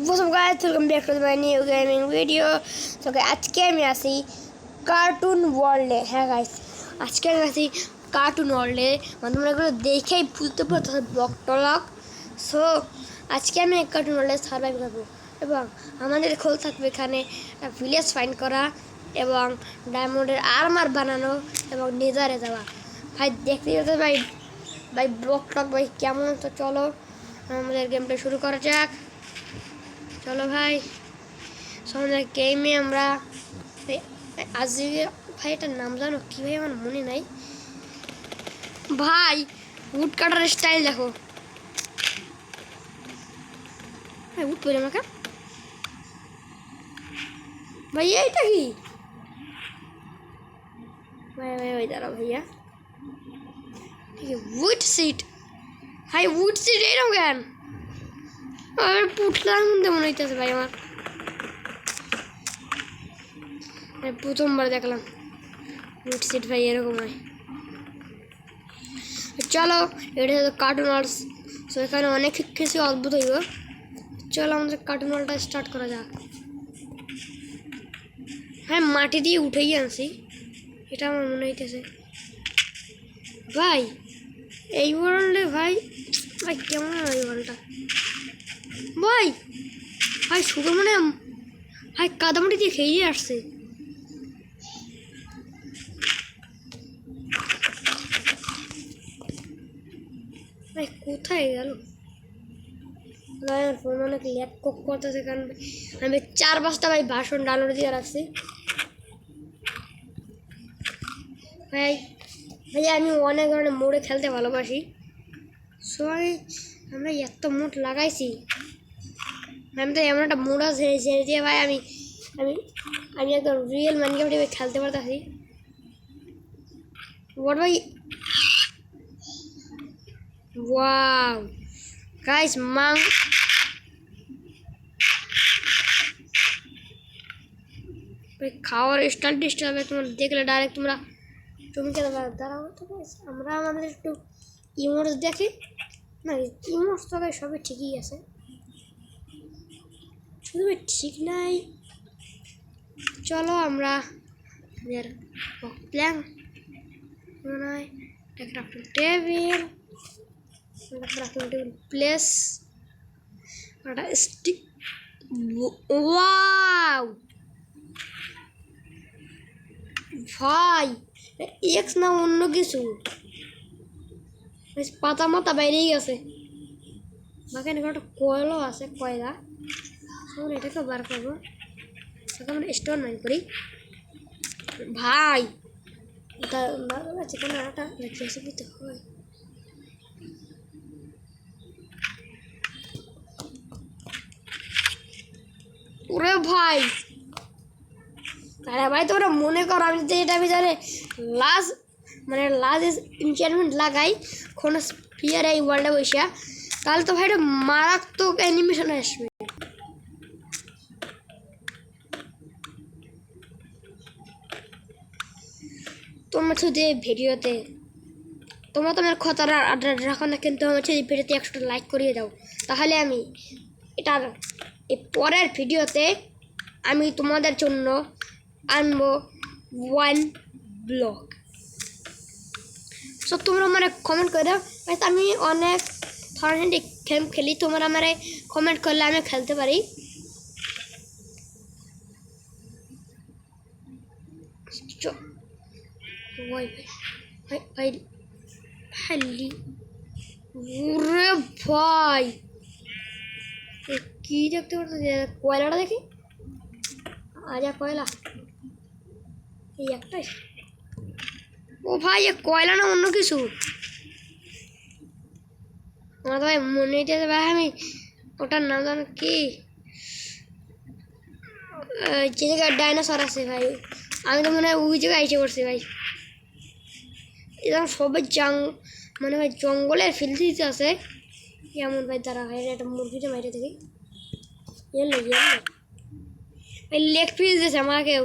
What's up guys, welcome back to my new gaming video. So guys, আজকে আমি আছি cartoon ওয়ার্ল্ডে। হ্যাঁ গাইস, আজকে আমি আছি কার্টুন ওয়ার্ল্ডে। মানে তোমরা এগুলো দেখেই বুঝতে পারছো ব্লক টলক। সো আজকে আমি কার্টুন ওয়ার্ল্ডে সার্ভাইভ করবো এবং আমাদের খোল থাকবে এখানে ভিলেজ ফাইন্ড করা এবং ডায়মন্ডের আর্মার বানানো এবং নেজারে যাওয়া। ভাই দেখতে যেতে ভাই ভাই ব্লক টক ভাই কেমন, তো চলো আমাদের গেমটা শুরু করা যাক। চলো ভাই, আমাদের গেমে আমরা আজ ভাই এটার নাম জানো কি ভাই, আমার মনে নাই ভাই। উড কাটার স্টাইল দেখো ভাই, উড পরে আমাকে ভাই, এইটা কি ভাই ভাই ভাই দাঁড়াও ভাইয়া, ঠিক আছে উড সিট ভাই, উড সিট এইরকম কেন পুটলার মধ্যে মনে হইতেছে ভাই আমার। প্রথমবার দেখলাম উড সিট ভাই এরকম হয়। চলো এটা হচ্ছে কার্টুন ওয়ার্ল্ড। সো এখানে অনেক কিছু অদ্ভুত হইব। চলো আমাদের কার্টুন ওয়ার্ল্ডটা স্টার্ট করা যাক। হ্যাঁ মাটি দিয়ে উঠেই আনছি, এটা আমার মনে হইতেছে ভাই। এই ওয়ার্ল্ডে ভাই ভাই কেমন এই ওয়ার্ল্ডটা ভাই, ভাই শুধু মনে ভাই কাদামাটি দিয়ে খেয়ে আসছে ভাই। কোথায় গেল ফোন, অনেক ল্যাপ করতেছে কারণ আমি 4-5টা ভাই ভাষণ ডাউনলোড দিয়ে রাখছি ভাই। ভাই আমি অনেক ধরনের মোড়ে খেলতে ভালোবাসি। সো আমরা এত মোট লাগাইছি, আমি তো এমন একটা মোড়া ঝেড়ে দিয়ে ভাই আমি আমি আমি একদম রিয়েল মাইনক্রাফট ভাই খেলতে পারতেছি। ওয়াট ভাই, ওয়াও গাইস মাং ভাই খাওয়ার স্টাইল হবে তোমরা দেখলে ডাইরেক্ট তোমরা চমকে দাঁড়াও। তো আমরা আমাদের একটু ইমোটস দেখি না, ইমোটস তো ভাই সবই ঠিকই আছে, শুধু ঠিক নাই। চলো আমরা plan crafting table place stick. Wow ভাই, এক্স না অন্য কিছু পাতা মাথা বাইরেই গেছে। বাকি এখানে একটা কয়লাও আছে, কয়লা এটাকে বার করবো, আমরা স্টোর মাইন করি ভাই। চিকেন আটা দিতে হয় ওরে ভাই। আরে ভাই তোমরা মনে করো আমি যদি এটা ভিতরে লাস্ট এনচেন্টমেন্ট লাগাই কোনো স্পিয়ার এই ওয়ার্ল্ডে বসে, তাহলে তো ভাই এটা মারাত্মক অ্যানিমেশন আসবে। তোমরা শুধু এই ভিডিওতে তোমরা তোমার খতরা রাখো না, কিন্তু আমার এই ভিডিওতে 100টা লাইক করিয়ে দাও, তাহলে আমি এটার এই পরের ভিডিওতে আমি তোমাদের জন্য আনবো 1 ব্লগ। সো তোমরা মানে কমেন্ট করে দাও, আমি অনেক ধরনের গেম খেলি, তোমরা আমার কমেন্ট করলে আমি খেলতে পারি। ভাই কি দেখতে পাচ্ছ, কয়লাটা দেখি। আজা কয়লা এই একটাই। ও ভাই এ কয়লা না অন্য কিছু, আমার তো ভাই মনে হইতেছে ভাই আমি ওটার নাম জানো কি, যে জায়গায় ডাইনোসর আছে ভাই, আমি তো মনে হয় ওই জায়গায় এসে পড়ছি ভাই। এরকম সবাই মানে ভাই জঙ্গলের ফিল্ডিতে আছে এমন ভাই। তারা ভাই একটা মুরগিটা মাইরে দেখি, ভাই লেগ পিস দিয়েছে আমাকেও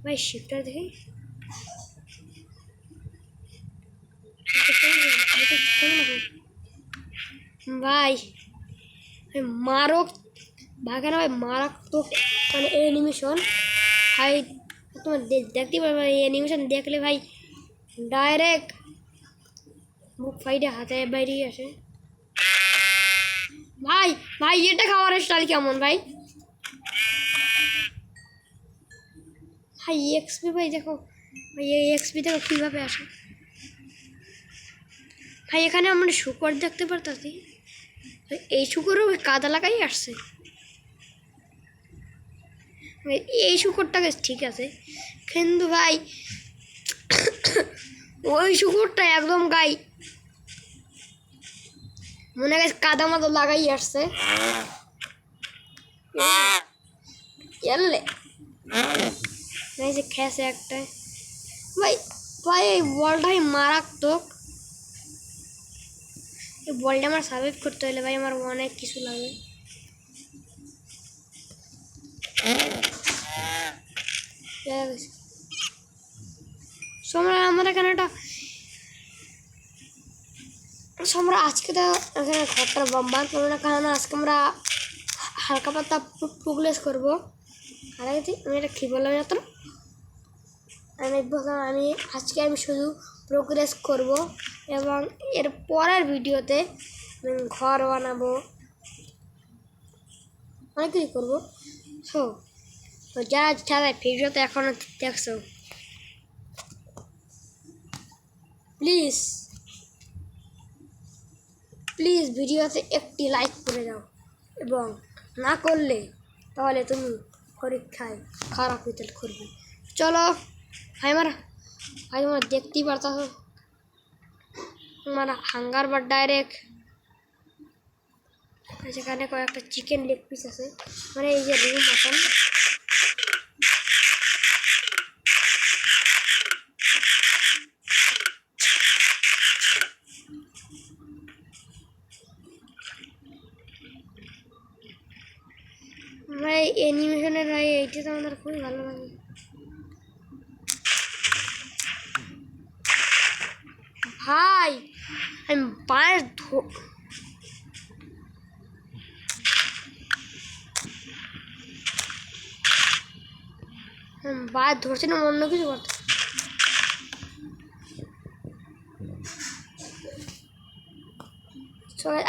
ভাই। শিফটার দেখি ভাই, মারক ভাগে না ভাই মারাত্মক মানে অ্যানিমেশন ভাই তোমার দেখতে পারবে এই অ্যানিমেশন দেখলে ভাই ডাইরেক্ট মুখ ফাইটে হাতে বেরিয়ে আসে ভাই ভাই এটা খাওয়ার স্টাইল কেমন ভাই ভাই এক্সপি ভাই দেখো ভাই এই এক্সপি দেখো কীভাবে আসে ভাই এখানে আমরা শুকর দেখতে পারতাছি এই শুকরও কাদা লাগাই আসছে এই শুকরটাকে ঠিক আছে কিন্তু ভাই ওই শুকরটা একদম গাই মনে হয় কাদা মতো লাগাই আসছে এলে যে খেয়েছে একটা ভাই ভাই এই বলটাই মারাত্মক এই বলটা আমার সার্ভাইভ করতে হলে ভাই আমার অনেক কিছু লাগে আমার এখানে একটা আমরা আজকে তো এখানে ঘরটা বাম্বার করবো না কারণ আজকে আমরা হালকা পাতলা প্রোগ্রেস করবো আর আমি এটা কী বললাম না তো আমি আজকে আমি শুধু প্রোগ্রেস করব এবং এর পরের ভিডিওতে ঘর বানাবো অনেক কিছু করবো তো যারা ভিডিওতে এখনও দেখছো প্লিজ ভিডিওতে একটি লাইক করে দাও এবং না করলে তাহলে তুমি পরীক্ষায় খারাপ রেজাল্ট করবে চলো ভাই তোমরা দেখতেই পারতো আমার হাঙ্গার বা ডাইরেক্ট সেখানে কয়েকটা চিকেন লেগ পিস আছে মানে এই যে রুম মতন ভাই অ্যানিমেশনের ভাই এইটা তো আমাদের খুবই ভালো লাগে ভাই আমি পায়ের বাদ ধরছে না অন্য কিছু করতে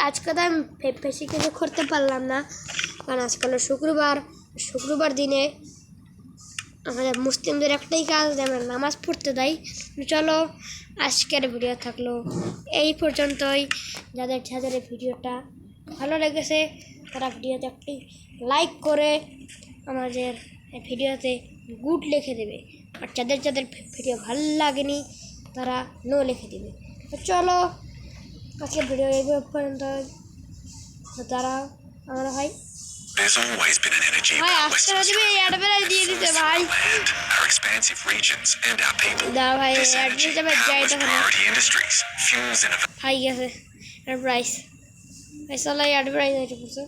আজকে তো আমি বেশি কিছু করতে পারলাম না কারণ আজকাল শুক্রবার দিনে আমাদের মুসলিমদের একটাই কাজ যে আমরা নামাজ পড়তে দেয় চলো আজকের ভিডিও থাকলো এই পর্যন্তই যাদের ভিডিওটা ভালো লেগেছে তারা ভিডিওতে একটি লাইক করে আমাদের ভিডিওতে গুড লিখে দেবে আর যাদের ভিডিও ভালো লাগেনি তারা নো লিখে দেবে তো চলো আজকের ভিডিও এই পর্যন্ত তারা আমরা ভাই There's always been an energy about Western Australia, our expansive regions and our people. This energy powers priority industries, fuels innovation. Hi, yes, advertise. I saw like advertise.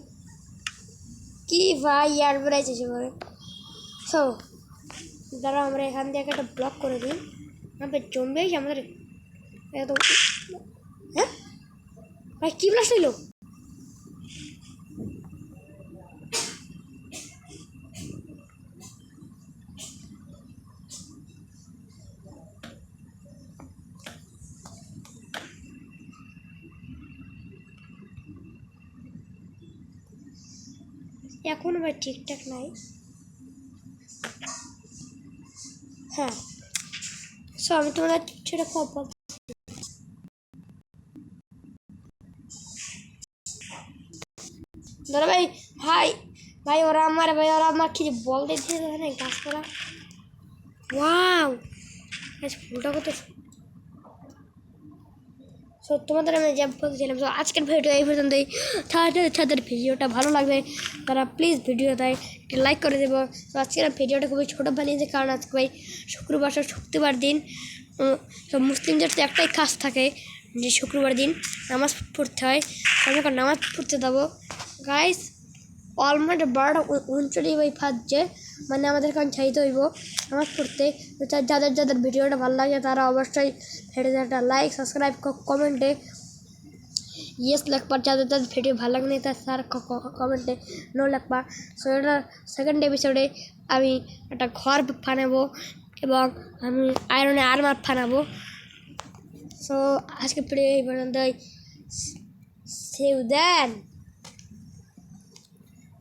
কি ভাই advertise এসে পড়ে সো দাঁড়া আমরা এখান থেকে একটা ব্লক করে দিই আমরা জম্বি আছি আমাদের একদম হ্যাঁ ভাই কি ব্লাস্ট হইলো এখন ভাই ঠিকঠাক নাই হ্যাঁ সো আমি তোমরা সেটা খুব দাদা ভাই ভাই ভাই ওরা আমার কি বল দিচ্ছে না গাছপালা ওয়াও ফুলটা কত সো তোমাদের আমি যা বলছিলাম তো আজকের ভিডিও এই পর্যন্তই তাদের ভিডিওটা ভালো লাগবে তারা প্লিজ ভিডিওতে একটি লাইক করে দেবো তো আজকের ভিডিওটা খুবই ছোটো বানিয়েছে কারণ আজকে ভাই শুক্রবার দিন তো মুসলিমদের তো একটাই কাজ থাকে যে শুক্রবার দিন নামাজ পড়তে হয় আমি এখন নামাজ পড়তে যাবো গাইস অলমোস্ট 12:39 বাজছে মানে আমাদের এখন চাইতে হইব নামাজ পড়তে যাদের ভিডিওটা ভালো লাগে তারা অবশ্যই ভিডিওটা লাইক সাবস্ক্রাইব কমেন্টে ইয়েস লিখবা, যাদের যাদের ভিডিও ভালো লাগে তার স্যার কমেন্টে নো লিখবা। সো এটা সেকেন্ড এপিসোডে আমি একটা ঘর বানাবো এবং আমি আয়রনে আর্মার বানাবো। সো আজকে ভিডিও এই পর্যন্তই। See you then.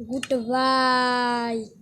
Goodbye.